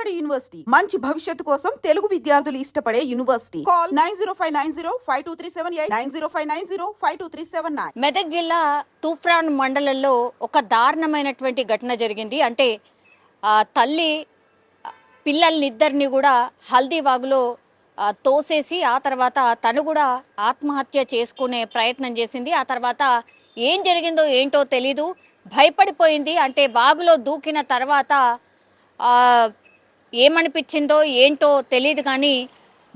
బాలబడి యూనివర్సిటీ మంచి భవిష్యత్తు కోసం తెలుగు విద్యార్థులు ఇష్టపడే యూనివర్సిటీ. కాల్ 9059052378 9059052379. మెదక్ జిల్లా తూఫ్రాన్ మండలంలో ఒక దారుణమైనటువంటి ఘటన జరిగింది. అంటే తల్లి పిల్లల్నిద్దరిని కూడా హల్దీవాగులో తోసేసి ఆ తర్వాత తను కూడా ఆత్మహత్య చేసుకునే ప్రయత్నం చేసింది. ఆ తర్వాత ఏం జరిగిందో ఏంటో తెలీదు, భయపడిపోయింది. అంటే వాగులో దూకిన తర్వాత ఏమనిపించిందో ఏంటో తెలియదు, కానీ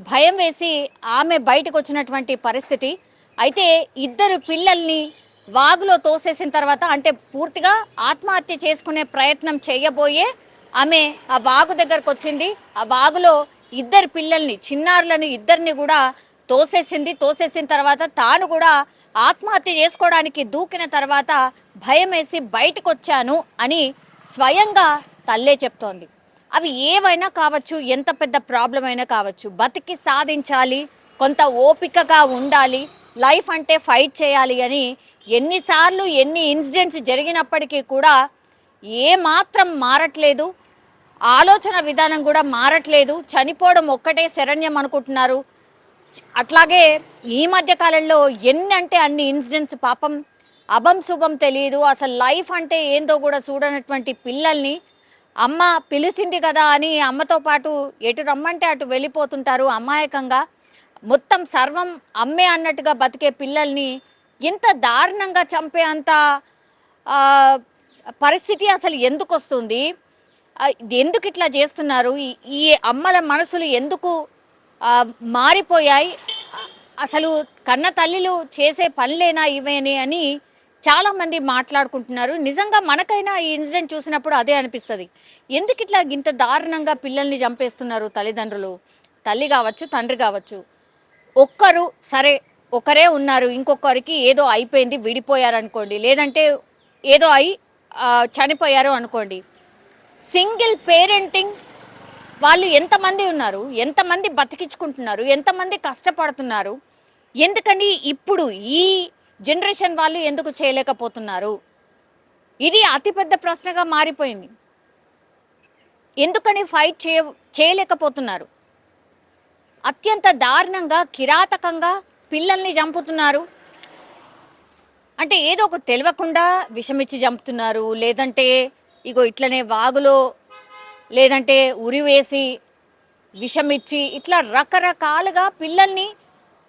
భయం వేసి ఆమె బయటకు వచ్చినటువంటి పరిస్థితి. అయితే ఇద్దరు పిల్లల్ని వాగులో తోసేసిన తర్వాత అంటే పూర్తిగా ఆత్మహత్య చేసుకునే ప్రయత్నం చేయబోయే ఆమె ఆ వాగు దగ్గరకు వచ్చింది. ఆ వాగులో ఇద్దరు పిల్లల్ని చిన్నారులను ఇద్దరిని కూడా తోసేసిన తర్వాత తాను కూడా ఆత్మహత్య చేసుకోవడానికి దూకిన తర్వాత భయం వేసి బయటకు వచ్చాను అని స్వయంగా తల్లే చెప్తోంది. అవి ఏవైనా కావచ్చు, ఎంత పెద్ద ప్రాబ్లం అయినా కావచ్చు, బతికి సాధించాలి, కొంత ఓపికగా ఉండాలి, లైఫ్ అంటే ఫైట్ చేయాలి అని ఎన్నిసార్లు ఎన్ని ఇన్సిడెంట్స్ జరిగినప్పటికీ కూడా ఏమాత్రం మారట్లేదు. ఆలోచన విధానం కూడా మారట్లేదు. చనిపోవడం ఒక్కటే శరణ్యం అనుకుంటున్నారు. అట్లాగే ఈ మధ్య కాలంలో ఎన్ని అంటే అన్ని ఇన్సిడెంట్స్, పాపం అభం శుభం తెలియదు, అసలు లైఫ్ అంటే ఏందో కూడా చూడనటువంటి పిల్లల్ని అమ్మ పిలిచింది కదా అని అమ్మతో పాటు ఎటు రమ్మంటే అటు వెళ్ళిపోతుంటారు అమాయకంగా. మొత్తం సర్వం అమ్మే అన్నట్టుగా బతికే పిల్లల్ని ఇంత దారుణంగా చంపే అంత పరిస్థితి అసలు ఎందుకు వస్తుంది? ఎందుకు ఇట్లా చేస్తున్నారు? ఈ అమ్మల మనసులు ఎందుకు మారిపోయాయి? అసలు కన్న తల్లిలు చేసే పనులేనా ఇవేని అని చాలామంది మాట్లాడుకుంటున్నారు. నిజంగా మనకైనా ఈ ఇన్సిడెంట్ చూసినప్పుడు అదే అనిపిస్తుంది. ఎందుకు ఇట్లా ఇంత దారుణంగా పిల్లల్ని చంపేస్తున్నారు తల్లిదండ్రులు? తల్లి కావచ్చు, తండ్రి కావచ్చు, ఒక్కరు సరే ఒకరే ఉన్నారు, ఇంకొకరికి ఏదో అయిపోయింది విడిపోయారు అనుకోండి, లేదంటే ఏదో అయి చనిపోయారు అనుకోండి. సింగిల్ పేరెంటింగ్ వాళ్ళు ఎంతమంది ఉన్నారు, ఎంతమంది బతికించుకుంటున్నారు, ఎంతమంది కష్టపడుతున్నారు? ఎందుకని ఇప్పుడు ఈ జనరేషన్ వాళ్ళు ఎందుకు చేయలేకపోతున్నారు? ఇది అతిపెద్ద ప్రశ్నగా మారిపోయింది. ఎందుకని ఫైట్ చేయలేకపోతున్నారు? అత్యంత దారుణంగా కిరాతకంగా పిల్లల్ని చంపుతున్నారు. అంటే ఏదో ఒక తెలియకుండా విషమిచ్చి చంపుతున్నారు, లేదంటే ఇగో ఇట్లనే వాగులో, లేదంటే ఉరివేసి విషమిచ్చి, ఇట్లా రకరకాలుగా పిల్లల్ని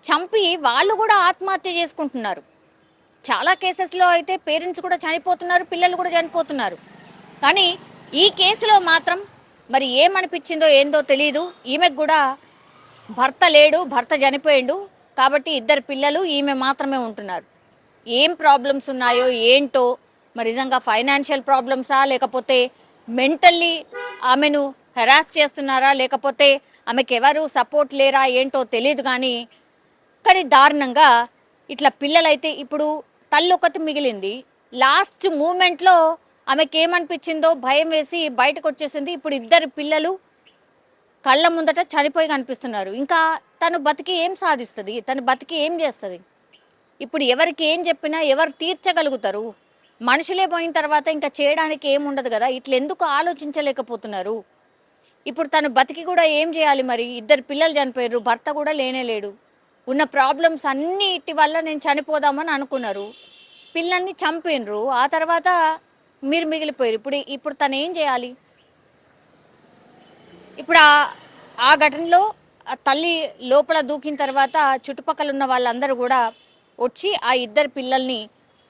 చంపి వాళ్ళు కూడా ఆత్మహత్య చేసుకుంటున్నారు. చాలా కేసెస్లో అయితే పేరెంట్స్ కూడా చనిపోతున్నారు, పిల్లలు కూడా చనిపోతున్నారు. కానీ ఈ కేసులో మాత్రం మరి ఏమనిపించిందో ఏందో తెలీదు. ఈమెకు కూడా భర్త లేడు, భర్త చనిపోయిండు, కాబట్టి ఇద్దరు పిల్లలు, ఈమె మాత్రమే ఉంటున్నారు. ఏం ప్రాబ్లమ్స్ ఉన్నాయో ఏంటో, మరి నిజంగా ఫైనాన్షియల్ ప్రాబ్లమ్సా, లేకపోతే మెంటల్లీ ఆమెను హెరాస్ చేస్తున్నారా, లేకపోతే ఆమెకు ఎవరు సపోర్ట్ లేరా ఏంటో తెలియదు. కానీ దారుణంగా ఇట్లా పిల్లలైతే ఇప్పుడు తల్లి ఒకటి మిగిలింది. లాస్ట్ మూమెంట్లో ఆమెకి ఏమనిపించిందో భయం వేసి బయటకు వచ్చేసింది. ఇప్పుడు ఇద్దరు పిల్లలు కళ్ళ ముందట చనిపోయి కనిపిస్తున్నారు. ఇంకా తను బతికి ఏం సాధిస్తుంది? తను బతికి ఏం చేస్తుంది? ఇప్పుడు ఎవరికి ఏం చెప్పినా ఎవరు తీర్చగలుగుతారు? మనుషులే పోయిన తర్వాత ఇంకా చేయడానికి ఏముండదు కదా. ఇట్లా ఎందుకు ఆలోచించలేకపోతున్నారు? ఇప్పుడు తను బతికి కూడా ఏం చేయాలి? మరి ఇద్దరు పిల్లలు చనిపోయారు, భర్త కూడా లేనేలేడు. ఉన్న ప్రాబ్లమ్స్ అన్నిటి వల్ల నేను చనిపోదామని అనుకున్నారు, పిల్లల్ని చంపినరు, ఆ తర్వాత మీరు మిగిలిపోయారు. ఇప్పుడు తను ఏం చేయాలి? ఇప్పుడు ఆ ఘటనలో తల్లి లోపల దూకిన తర్వాత చుట్టుపక్కల ఉన్న వాళ్ళందరూ కూడా వచ్చి ఆ ఇద్దరు పిల్లల్ని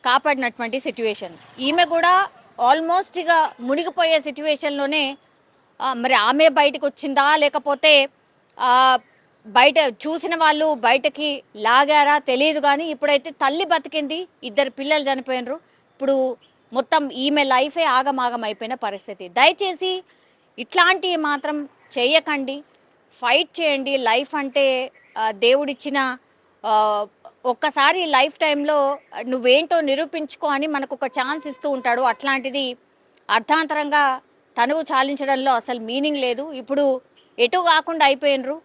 కాపాడినటువంటి సిట్యువేషన్. ఈమె కూడా ఆల్మోస్ట్ ఇక మునిగిపోయే సిట్యువేషన్లోనే మరి ఆమె బయటకు వచ్చిందా, లేకపోతే బయట చూసిన వాళ్ళు బయటకి లాగారా తెలియదు. కానీ ఇప్పుడైతే తల్లి బతికింది, ఇద్దరు పిల్లలు చనిపోయినరు. ఇప్పుడు మొత్తం ఈమె లైఫే ఆగమాగం అయిపోయిన పరిస్థితి. దయచేసి ఇట్లాంటివి మాత్రం చేయకండి, ఫైట్ చేయండి. లైఫ్ అంటే దేవుడిచ్చిన ఒక్కసారి లైఫ్ టైంలో నువ్వేంటో నిరూపించుకో అని మనకు ఒక ఛాన్స్ ఇస్తూ ఉంటాడు. అట్లాంటిది అర్థాంతరంగా తనువు చాలించడంలో అసలు మీనింగ్ లేదు. ఇప్పుడు ఎటు కాకుండా అయిపోయినరు.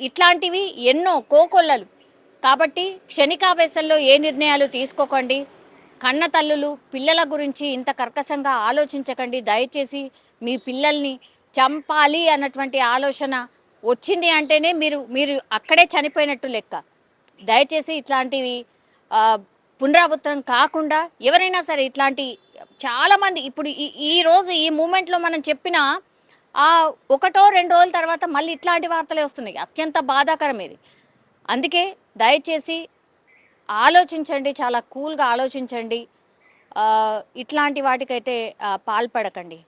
ఇట్లాంటివి ఎన్నో కోకొల్లలు. కాబట్టి క్షణికావేశంలో ఏ నిర్ణయాలు తీసుకోకండి. కన్న తల్లులు పిల్లల గురించి ఇంత కర్కశంగా ఆలోచించకండి. దయచేసి మీ పిల్లల్ని చంపాలి అన్నటువంటి ఆలోచన వచ్చింది అంటేనే మీరు మీరు అక్కడే చనిపోయినట్టు లెక్క. దయచేసి ఇట్లాంటివి పునరావృతం కాకుండా ఎవరైనా సరే ఇట్లాంటి చాలామంది ఇప్పుడు ఈ రోజు ఈ మూమెంట్లో మనం చెప్పిన ఒకటో 2 రోజుల తర్వాత మళ్ళీ ఇట్లాంటి వార్తలే వస్తున్నాయి. అత్యంత బాధాకరం ఇది. అందుకే దయచేసి ఆలోచించండి, చాలా కూల్గా ఆలోచించండి. ఇట్లాంటి వాటికైతే పాల్పడకండి.